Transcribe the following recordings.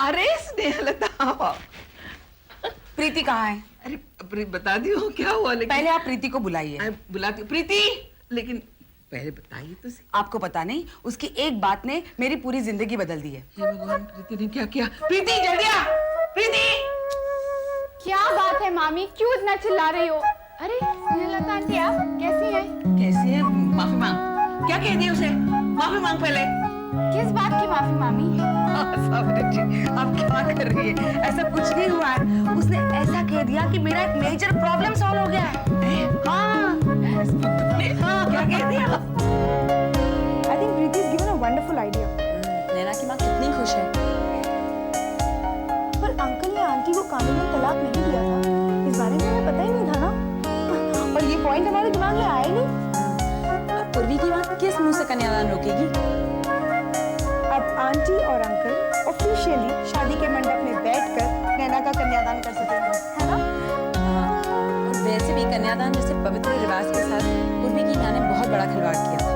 अरे स्नेहलता, प्रीति कहाँ है? अरे बता दी हो क्या हुआ? लेकिन पहले आप प्रीति को बुलाइए। बुलाती हूँ प्रीति, लेकिन पहले बताइए तो सही। आपको पता नहीं, उसकी एक बात ने मेरी पूरी जिंदगी बदल दी है। हे भगवान, प्रीति ने क्या किया? प्रीति जल्दी आ! प्रीति! क्या बात है मामी, क्यों इतना चिल्ला रही हो? अरे स्नेहलता आंटी, आप कैसी हैं? कैसी है? माफी मांग। क्या कह दिया उसे? माफी मांग पहले। किस बात की माफी मामी? सावरी जी, आप क्या कर रही है? ऐसा कुछ नहीं हुआ है, उसने ऐसा कह दिया कि मेरा एक मेजर प्रॉब्लम सॉल्व हो गया है। हाँ, क्या कह दिया? I think Preeti has given a wonderful idea. नैना की माँ कितनी खुश है। पर अंकल ने आंटी को कानूनन तलाक नहीं दिया था, इस बारे में हमें पता ही नहीं था ना। और ये पॉइंट हमारे दिमाग में आया ही नहीं। पूर्वी की बात किस मुंह से कन्यादान रोकेगी? अब आंटी और अंकल ऑफिशियली शादी के मंडप में बैठकर नैना का कन्यादान कर सकेंगे, है ना? और वैसे भी कन्यादान जैसे पवित्र रिवाज के साथ पूर्वी की माँ ने बहुत बड़ा खिलवाड़ किया था,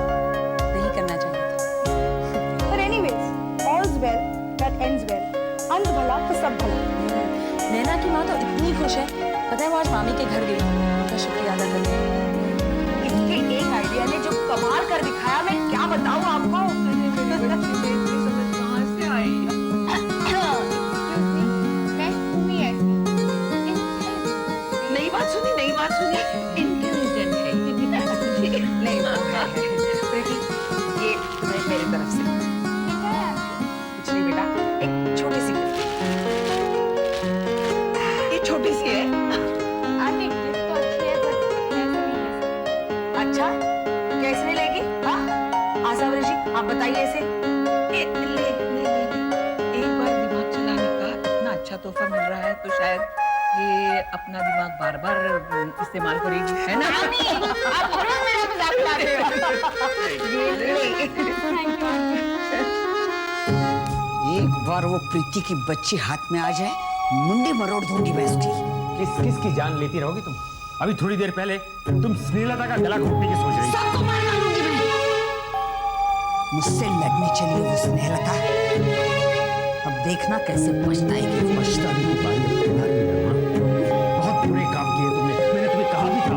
नहीं करना चाहिए था। पर anyways, all's well that ends well. अंत भला तो सब भला। नैना की माँ तो इतनी खुश है, पता है वो आज मामी के घर गई उनका शुक्रिया अदा करने। इसके एक आइडिया ने जो कमाल कर दिखाया, मैं क्या बताऊँ आपको। कहाँ से आई? मैं हूँ ही ऐसी। नई बात सुनी, इंटेलिजेंट है ये। नहीं प्रीति, ये तुम्हें मेरी तरफ से कुछ नहीं बेटा, एक छोटी सी gift। ये छोटी सी है। आंटी गिफ्ट तो अच्छी है, पर पैसे नहीं ले सकती। अच्छा, कैसे नहीं लेगी? हाँ, आसावरी जी आप बताइए इसे। ले एक बार दिमाग चलाने का इतना अच्छा तोहफा मिल रहा है तो शायद ये अपना दिमाग बार बार इस्तेमाल करेगी, है ना? आप जरूर मेरा मजाक उड़ा रहे हो। ये ले। Thank you aunty. एक बार वो प्रीति की बच्ची हाथ में आ जाए, मुंडी मरोड़ दूंगी मैं उसकी। किस किस की जान लेती रहोगी तुम? अभी थोड़ी देर पहले तुम स्नेहलता का गला घोटने की सोच रही थी। सबको मार डालूंगी मैं। मुझसे लड़ने चली वो स्नेहलता, अब देखना कैसे पछताएगी। पछताने की बात तुम्हारी है माँ। बहुत बुरे काम किए तुमने। मैंने तुम्हें कहा भी था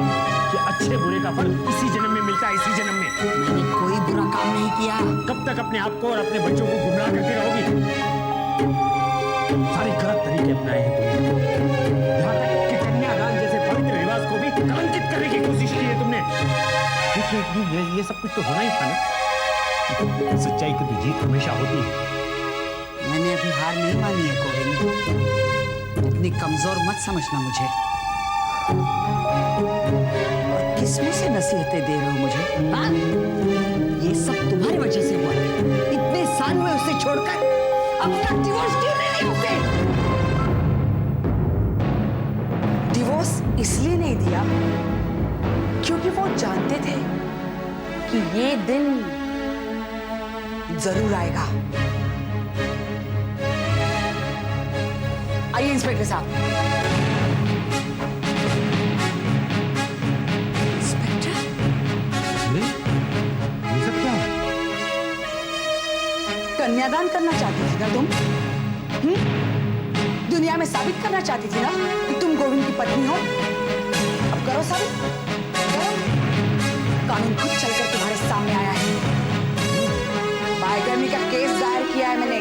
कि अच्छे बुरे का फल इसी जन्म में मिलता है, इसी जन्म में। मैंने कोई बुरा काम नहीं किया। कब तक अपने आप को और अपने बच्चों को गुमराह करती रहोगी? सारे गलत तरीके अपनाए हैं तुमने। यहाँ तक कि कन्यादान जैसे पवित्र रिवाज को भी कलंकित करने की कोशिश की है तुमने। ये सब कुछ तो होना ही था ना। सच्चाई की तो जीत हमेशा होती है। मैंने अभी हार नहीं मानी है गोविंद, इतनी कमजोर मत समझना मुझे। और किसमें से नसीहतें दे रहे हो मुझे? हाँ? ये सब तुम्हारी वजह से हुआ। इतने साल हुए उसे छोड़कर, अपना डिवोर्स क्यों नहीं लिया उसे? डिवोर्स इसलिए नहीं दिया क्योंकि वो जानते थे कि ये दिन जरूर आएगा। आइए इंस्पेक्टर साहब। इंस्पेक्टर, ये सब क्या है? कन्यादान करना चाहती थी ना तुम? दुनिया में साबित करना चाहती थी ना कि तुम गोविंद की पत्नी हो? अब करो साबित, करो। कानून खुद चलकर तुम्हारे सामने आया है। बायगर्मी का केस दायर किया है मैंने।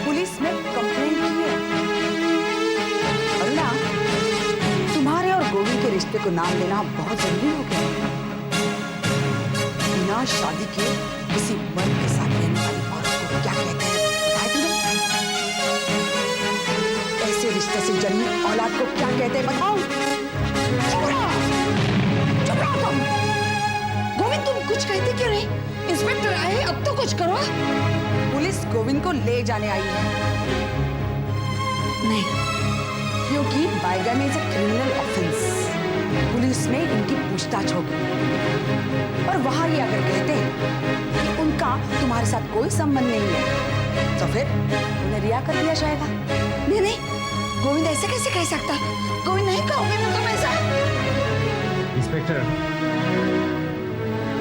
पुलिस में कंप्लेंट की है। अरुणा, तुम्हारे और गोविंद के रिश्ते को नाम देना बहुत जरूरी हो गया। बिना शादी के किसी मर्द के साथ रहने वाली औरत को क्या कहते हैं पता है तुम्हें? ऐसे रिश्ते से जन्मी औलाद को क्या कहते हैं बताओ? चुप रहो तुम। गोविंद तुम कुछ कहते क्यों नहीं? इंस्पेक्टर आए, अब तो कुछ करो। पुलिस गोविंद को ले जाने आई है। नहीं, क्योंकि bigamy is a criminal offence. Police में इनकी पूछताछ होगी और वहां ये अगर कहते कि उनका तुम्हारे साथ कोई संबंध नहीं है तो फिर उन्हें रिहा कर दिया जाएगा। नहीं नहीं, गोविंद ऐसे कैसे कह सकता? गोविंद नहीं कहोगे ना तुम ऐसा। इंस्पेक्टर,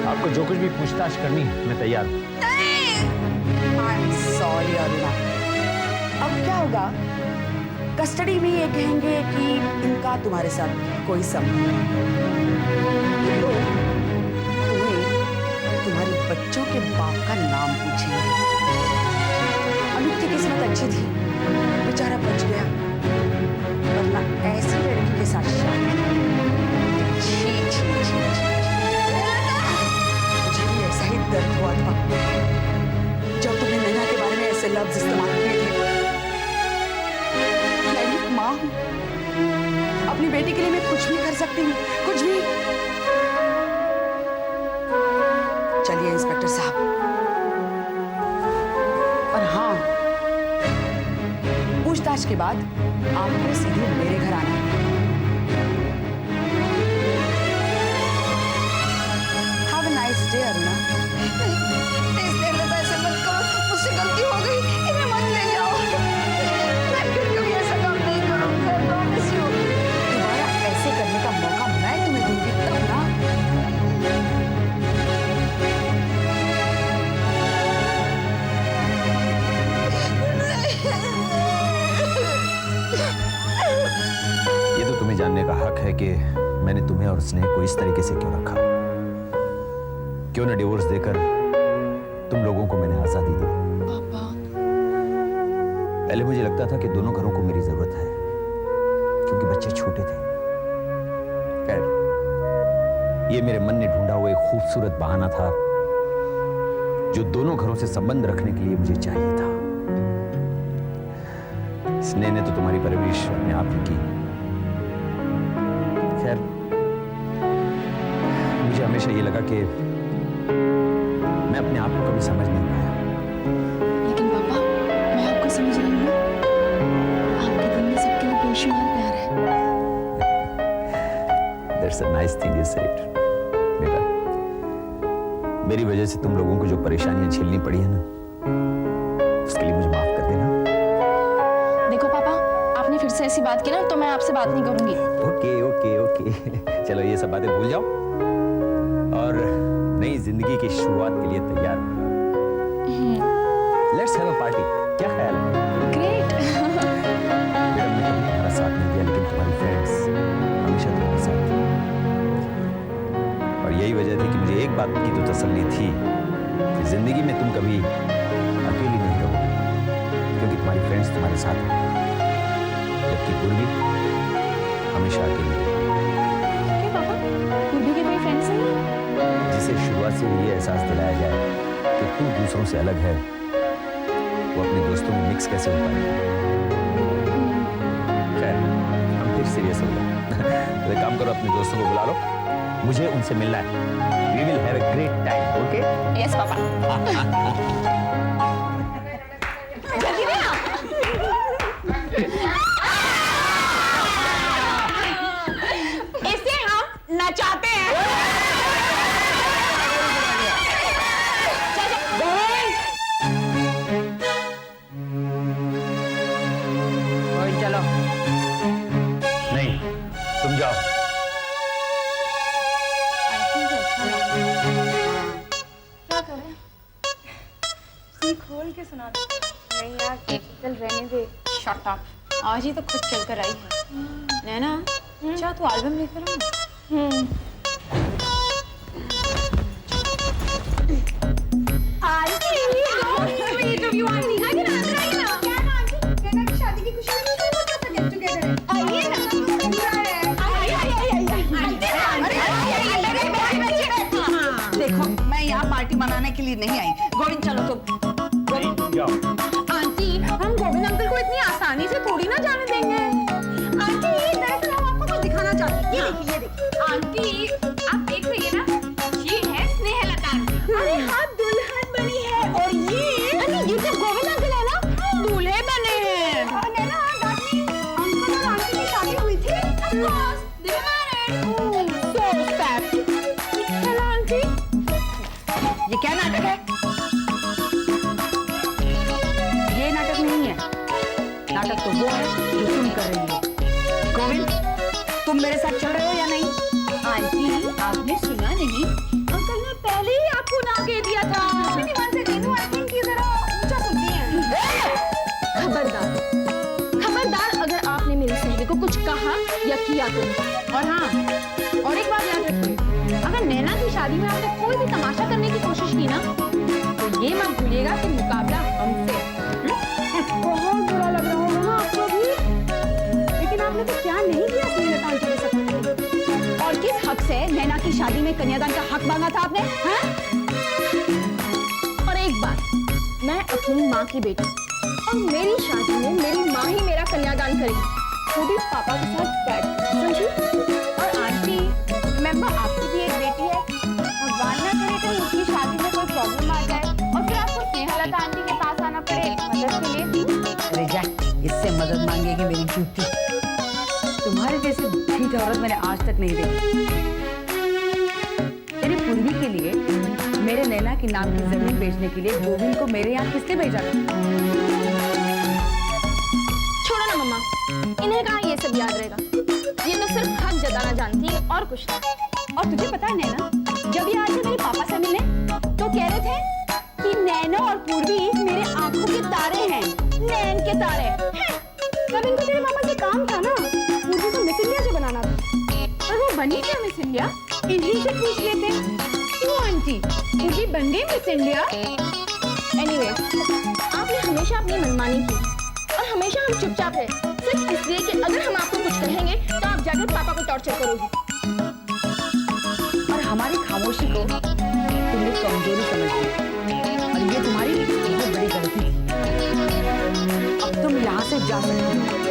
आप आपको जो कुछ भी पूछताछ करनी है मैं तैयार हूँ। सॉरी अरुणा। अब क्या होगा? कस्टडी में ये कहेंगे कि इनका तुम्हारे साथ कोई संबंध नहीं। ये लोग तुम्हें तुम्हारे बच्चों के बाप का नाम पूछेंगे। अमित की किस्मत अच्छी थी, बेचारा बच गया, वरना ऐसी लड़की के साथ शादी। छी छी छी छी छी। मुझे भी ऐसा ही दर्द हुआ था जब तुमने नैना के बारे में ऐसे लफ्ज इस्तेमाल किए थे। मैं एक माँ हूँ, अपनी बेटी के लिए मैं कुछ भी कर सकती हूँ, कुछ भी। चलिए इंस्पेक्टर साहब। और हाँ, पूछताछ के बाद आपको सीधे मेरे घर आना है। Have a nice day, Aruna. Please Lata ऐसे मत करो, मुझसे गलती हो गई, इन्हें मत ले जाओ। मैं फिर कभी ऐसा काम नहीं करूंगा, I promise you। दोबारा ऐसे करने का मौका मैं तुम्हें दूंगी तब ना। ये तो तुम्हें जानने का हक है कि मैंने तुम्हें और स्नेह को इस तरीके से क्यों रखा। क्यों न डिवोर्स देकर तुम लोगों को मैंने आजादी दी। पापा, पहले मुझे लगता था कि दोनों घरों को मेरी जरूरत है क्योंकि बच्चे छोटे थे। खैर, ये मेरे मन ने ढूंढा हुआ एक खूबसूरत बहाना था जो दोनों घरों से संबंध रखने के लिए मुझे चाहिए था। स्नेह ने तो तुम्हारी परवरिश अपने आप ही की। खैर, मुझे हमेशा ये लगा कि मैं अपने आप को कभी समझ नहीं पाया। लेकिन पापा, मैं आपको समझ रही हूँ। आपके दिल में सबके लिए बेशुमार प्यार है। That's a nice thing you said, बेटा। मेरी वजह से तुम लोगों को जो परेशानियां झेलनी पड़ी है ना, उसके लिए मुझे माफ कर देना। देखो पापा, आपने फिर से ऐसी बात की ना तो मैं आपसे बात नहीं करूंगी। ओके ओके ओके, चलो ये सब बातें भूल जाओ और नई जिंदगी की शुरुआत के लिए तैयार हो। लेट्स हैव अ पार्टी, क्या ख्याल है? ग्रेट। मैडम ने कभी तुम्हारा साथ नहीं दिया लेकिन तुम्हारी फ्रेंड्स हमेशा तुम्हारे साथ थी। और यही वजह थी कि मुझे एक बात की तो तसल्ली थी कि जिंदगी में तुम कभी अकेली नहीं रहोगी क्योंकि तुम्हारी फ्रेंड्स तुम्हारे साथ हैं। जबकि पूर्वी हमेशा अकेली है। क्यों पापा? पूर्वी के कोई फ्रेंड्स नहीं हैं? जिसे शुरुआत से ये एहसास दिलाया जाए कि तू दूसरों से अलग है, वो अपने दोस्तों में मिक्स कैसे हो पाएगा। खैर, हम फिर सीरियस हो गए। तो एक काम करो, अपने दोस्तों को बुला लो, मुझे उनसे मिलना है। We will have a great time, okay? Yes papa. जल्दी में आओ। इसे हम नचाते हैं। चलो। नहीं, तुम जाओ। क्या करें? खोल के सुना दो। नहीं यार, चल रहने दे। Shut up. आज ही तो खुद चल कर आई है। नैना, चाह तू एल्बम लेकर आ। शादी की खुशी में कोई बहुत सा गेट टुगेदर है। आइए ना, देखो, मैं यहाँ पार्टी मनाने के लिए नहीं आई। गोविंद चलो तुम। नहीं, जाओ। आंटी, हम गोविंद अंकल को इतनी आसानी से थोड़ी ना जाने देंगे। आंटी दरअसल हम आपको कुछ दिखाना चाहते हैं। ये देखिए, ये देखिए। आंटी, आप देख रही है ना, ये है स्नेहलता आंटी। अरे हाँ, दुल्हन बनी है। और ये तो गोविंद अंकल है ना, दूल्हे बने हैं। और नैना, दादी, अंकल और आंटी की शादी हुई थी। Of course, they were married. So sad. Hello, aunty. ये क्या नाटक है? ये नाटक नहीं है। नाटक तो वो है जो तुम कर रही हो। गोविंद, तुम मेरे साथ चल रहे हो या नहीं? आंटी, आपने सुना नहीं? अंकल ने पहले नैना की शादी में आपने कोई भी तमाशा करने की कोशिश की ना, तो ये मत भूलिएगा कि मुकाबला हमसे है। बहुत बुरा लग रहा होगा आपको भी, लेकिन आपने तो क्या नहीं किया स्नेहलता आंटी के साथ। और किस हक से नैना की शादी में कन्यादान का हक मांगा था आपने? हाँ? और एक बात, मैं अपनी माँ की बेटी और मेरी शादी में मेरी माँ ही मेरा कन्यादान करेगी, वो भी पापा के साथ बैठ, समझी? और आंटी, रिमेम्बर आपकी भी एक बेटी है, भगवान ना करे कहीं उसकी शादी में कोई प्रॉब्लम आ जाए और फिर आपको स्नेहलता आंटी के पास आना पड़े मदद के लिए। अरे जा, इससे मदद मांगेगी मेरी जूती। तुम्हारे जैसे ढीठ औरत मैंने आज तक नहीं देखी। तेरी पूर्वी के लिए मेरे नैना के नाम की जमीन बेचने के लिए गोविंद को मेरे यहाँ किसने भेजा था? छोड़ो ना मम्मा, इन्हें कहाँ ये सब याद रहेगा, ये तो सिर्फ हक जताना जानती है और कुछ नहीं। और तुझे पता है नैना, जब ये आए थे मेरे पापा से मिलने तो कह रहे थे कि नैना और पूर्वी मेरे आंखों के तारे हैं, नैन के तारे हैं। तब इनको तेरे पापा से काम था ना, पूर्वी को मिस इंडिया जो बनाना था। और वो बनी क्या मिस इंडिया? इन्हीं से पूछ लेते। क्यों आंटी, पूर्वी बन गई मिस इंडिया? एनीवे, आपने हमेशा अपनी मनमानी की और हमेशा हम चुपचाप रहे, सिर्फ इसलिए कि अगर हम आपको कुछ कहेंगे तो आप जाकर पापा को टॉर्चर करोगी। और हमारी खामोशी को तुमने कमजोरी समझ ली और ये तुम्हारी बहुत बड़ी गलती थी। अब तुम यहाँ से जा सकती हो।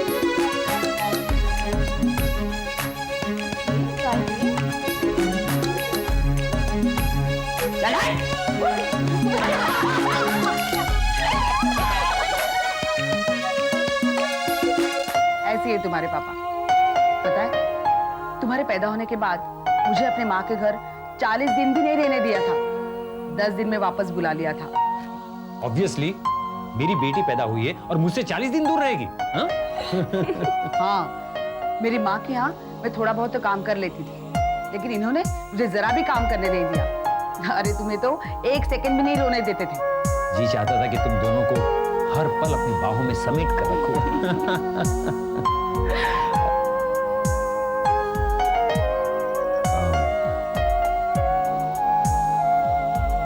ऐसी है तुम्हारे पापा। पता है, तुम्हारे पैदा होने के बाद मुझे अपने माँ के घर 40 दिन भी नहीं रहने दिया था। 10 दिन में वापस बुला लिया था। ऑब्वियसली मेरी बेटी पैदा हुई है और मुझसे 40 दिन दूर रहेगी। हाँ? हाँ, मेरी माँ के यहाँ मैं थोड़ा बहुत तो काम कर लेती थी, लेकिन इन्होंने मुझे जरा भी काम करने नहीं दिया। अरे तुम्हें तो 1 सेकंड भी नहीं रोने देते थे। जी चाहता था कि तुम दोनों को हर पल अपनी बाहों में समेट कर रखो।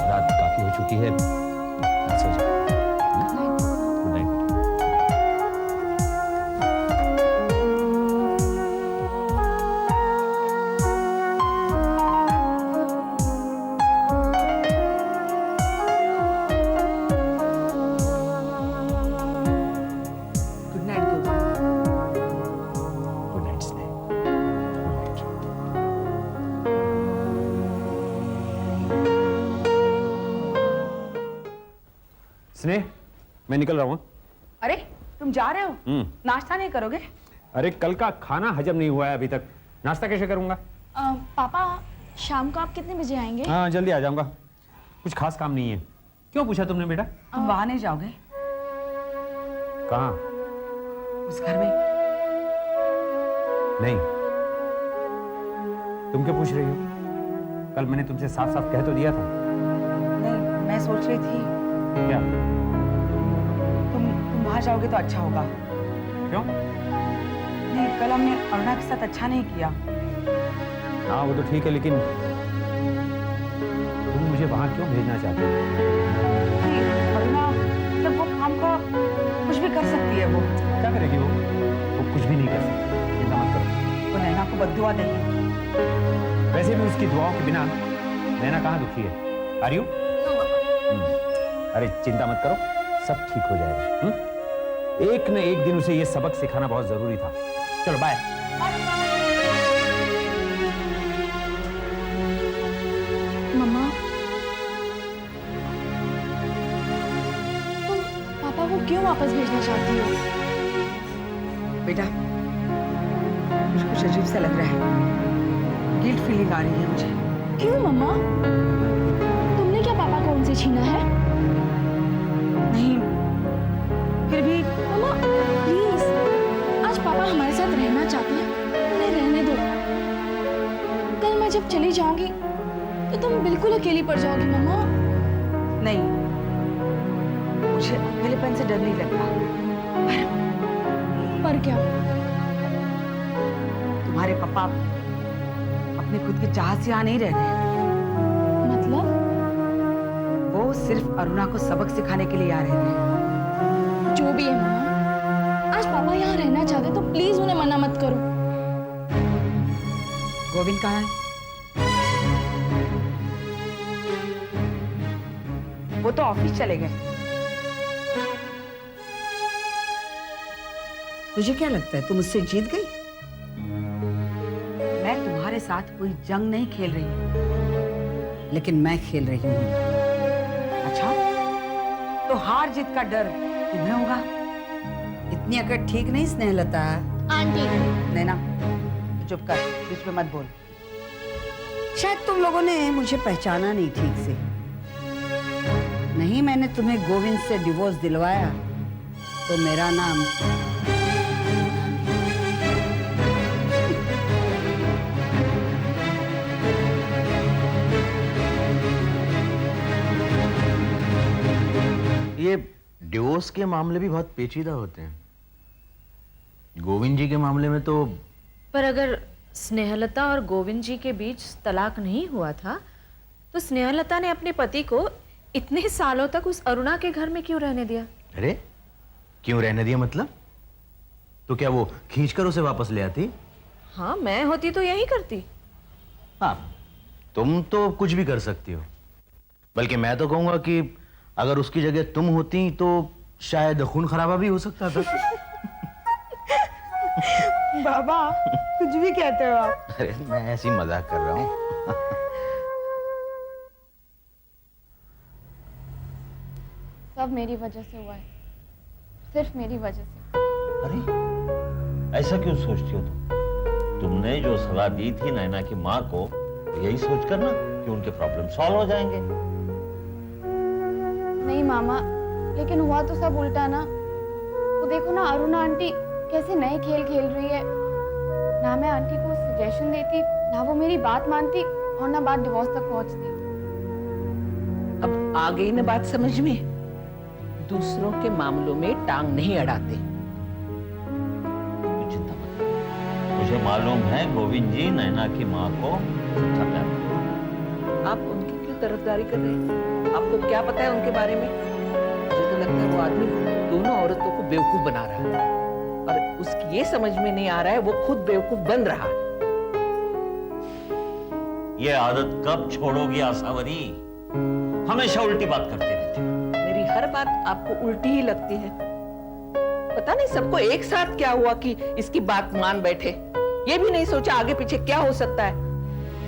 रात काफी हो चुकी है, सो जाओ। Good night. Good night Govind. Good night स्नेह। स्नेह, मैं निकल रहा हूँ। अरे तुम जा रहे हो? नाश्ता नहीं करोगे? अरे कल का खाना हजम नहीं हुआ है अभी तक, नाश्ता कैसे करूंगा? पापा, शाम को आप कितने बजे आएंगे? हाँ जल्दी आ जाऊंगा, कुछ खास काम नहीं है। क्यों पूछा तुमने बेटा? तुम वहां नहीं जाओगे? कहाँ? उस घर में? नहीं। तुम क्यों पूछ रही हो? कल मैंने तुमसे साफ साफ कह तो दिया था। नहीं, मैं सोच रही थी क्या? तुम वहां जाओगे तो अच्छा होगा। क्यों? नहीं, कल हमने अरुणा के साथ अच्छा नहीं किया। हाँ वो तो ठीक है, लेकिन तुम मुझे वहां क्यों भेजना चाहते हो? नहीं, अरुणा मतलब वो काम का कुछ भी कर सकती है। वो क्या करेगी वो कुछ भी नहीं कर सकती, चिंता मत करो। वो नैना को बद्दुआ देगी। वैसे भी उसकी दुआओं के बिना नैना कहाँ दुखी है? Are you? अरे चिंता मत करो, सब ठीक हो जाएगा। एक न एक दिन उसे ये सबक सिखाना बहुत जरूरी था। चलो बाय। मम्मा, तुम पापा को क्यों वापस भेजना चाहती हो? बेटा, मुझे कुछ अजीब सा लग रहा है। गिल्ट फीलिंग आ रही है मुझे। क्यों मम्मा? तुमने क्या पापा को उनसे छीना है? नहीं, फिर भी मम्मा प्लीज, आज पापा हमारे साथ रहना चाहते हैं, उन्हें रहने दो। कल मैं जब चली जाऊंगी तो तुम बिल्कुल अकेली पड़ जाओगी मम्मा। नहीं, मुझे अकेलेपन से डर नहीं लगता। पर क्या? तुम्हारे पापा अपने खुद की चाहत से यहाँ नहीं रह रहे। मतलब वो सिर्फ अरुणा को सबक सिखाने के लिए यहाँ रह रहे हैं। जो भी है मामा, आज पापा यहाँ रहना चाहते तो प्लीज उन्हें मना मत करो। गोविंद कहाँ है? वो तो ऑफिस चले गए। तुझे क्या लगता है तुम मुझसे जीत गई? मैं तुम्हारे साथ कोई जंग नहीं खेल रही हूँ, लेकिन मैं खेल रही हूँ। अच्छा? तो हार जीत का डर तुम्हें होगा? इतनी अकड़ ठीक नहीं स्नेहलता। आंटी नैना, तू चुप कर, बीच में मत बोल। शायद तुम लोगों ने मुझे पहचाना नहीं ठीक से। नहीं मैंने तुम्हें गोविंद से डिवोर्स दिलवाया तो मेरा नाम ये डिवोर्स के मामले भी बहुत पेचीदा होते हैं। गोविंद जी के मामले में तो पर अगर स्नेहलता और गोविंद जी के बीच तलाक नहीं हुआ था तो स्नेहलता ने अपने पति को इतने सालों तक उस अरुणा के घर में क्यों रहने दिया? अरे क्यों रहने दिया मतलब? तो क्या वो खींचकर उसे वापस ले आती? हाँ, मैं होती तो यही करती। हाँ, तुम तो कुछ भी कर सकती हो, बल्कि मैं तो कहूंगा कि अगर उसकी जगह तुम होती तो शायद खून खराबा भी हो सकता था। बाबा कुछ भी कहते हो आप। अरे मैं ऐसी मजाक कर रहा हूँ। सब मेरी वजह से हुआ है, सिर्फ मेरी वजह से। अरे ऐसा क्यों सोचती हो तुमने जो सलाह दी थी नैना की माँ को, यही सोचकर ना कि उनके प्रॉब्लम सॉल्व हो जाएंगे। नहीं मामा, लेकिन हुआ तो सब उल्टा ना। वो देखो ना, अरुणा आंटी कैसे नए खेल खेल रही है। ना मैं आंटी को सजेशन देती, ना वो मेरी बात मानती, और ना बात डिवोर्स तक पहुंचती। अब आ गई ना बात समझ में? दूसरों के मामलों में टांग नहीं अड़ाते। तू चिंता मत कर, मुझे मालूम है गोविंद जी नैना की माँ को सच्चा प्यार करते हैं। आप उनकी क्यों तरफदारी कर रहे हैं? आपको क्या पता है उनके बारे में? मुझे तो लगता है वो आदमी दोनों औरतों को बेवकूफ बना रहा है, और उसकी ये समझ में नहीं आ रहा है वो खुद बेवकूफ बन रहा है। ये आदत कब छोड़ोगी आसावरी? हमेशा उल्टी बात करते रहते हो। मेरी हर बात आपको उल्टी ही लगती है। पता नहीं सबको एक साथ क्या हुआ कि इसकी बात मान बैठे। ये भी नहीं सोचा आगे पीछे क्या हो सकता है।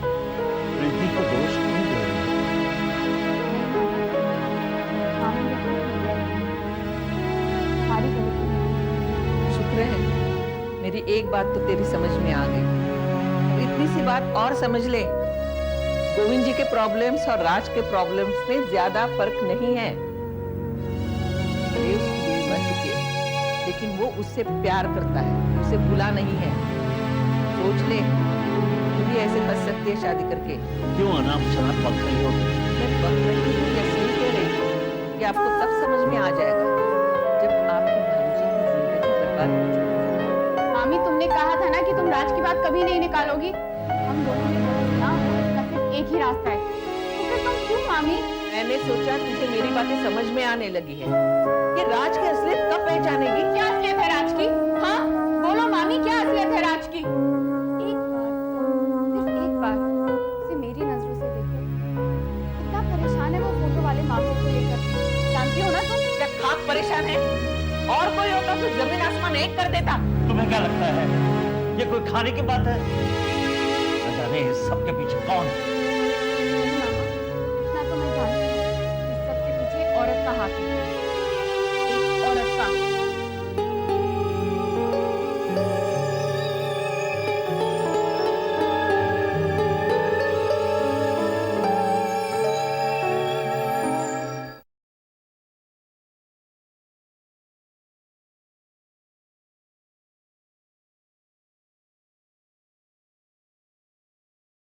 प्रीति को दोष नहीं दे रही। सारी गलती मेरी। शुक्र है मेरी एक बात तो तेरी समझ में आ गई। अब इतनी सी बात और समझ ले, गोविंद जी के प्रॉब्लम्स और राज के प्रॉब्लम्स में ज्यादा फर्क नहीं है। भले उसकी बीवी मर चुकी है, लेकिन वो उससे प्यार करता है, उसे भूला नहीं है। सोच ले, तू भी ऐसे फंस सकती है शादी करके। क्यों अनाप शनाप पक रही हो? मैं बक रही हूँ या सही कह रही हूँ? ये आपको तब समझ में आ जाएगा जब आपकी भांजी की जिंदगी बर्बाद हो चुकी। मामी, तुमने कहा था ना कि तुम राज की बात कभी नहीं निकालोगी। हम दोनों के पास ना इसका सिर्फ एक ही रास्ता है। तो फिर तुम क्यों मामी? मैंने सोचा तुझे मेरी बातें समझ में आने लगी है। ये राज की असलियत कब पहचानेगी? क्या असलियत है राज की? हाँ बोलो मामी, क्या असलियत है राज की? एक बार, सिर्फ एक बार उसे मेरी नजरों से देखो। कितना परेशान है वो फोटो वाले मामले को लेकर। जानती हो ना तुम? क्या खाक परेशान है? और कोई होता तो जमीन आसमान एक कर देता। तुम्हें क्या लगता है ये कोई खाने की बात है? न जाने इस सब के पीछे कौन है? नहीं मामा, इतना तो मैं जानती हूँ, इस सब के पीछे एक औरत का हाथ है।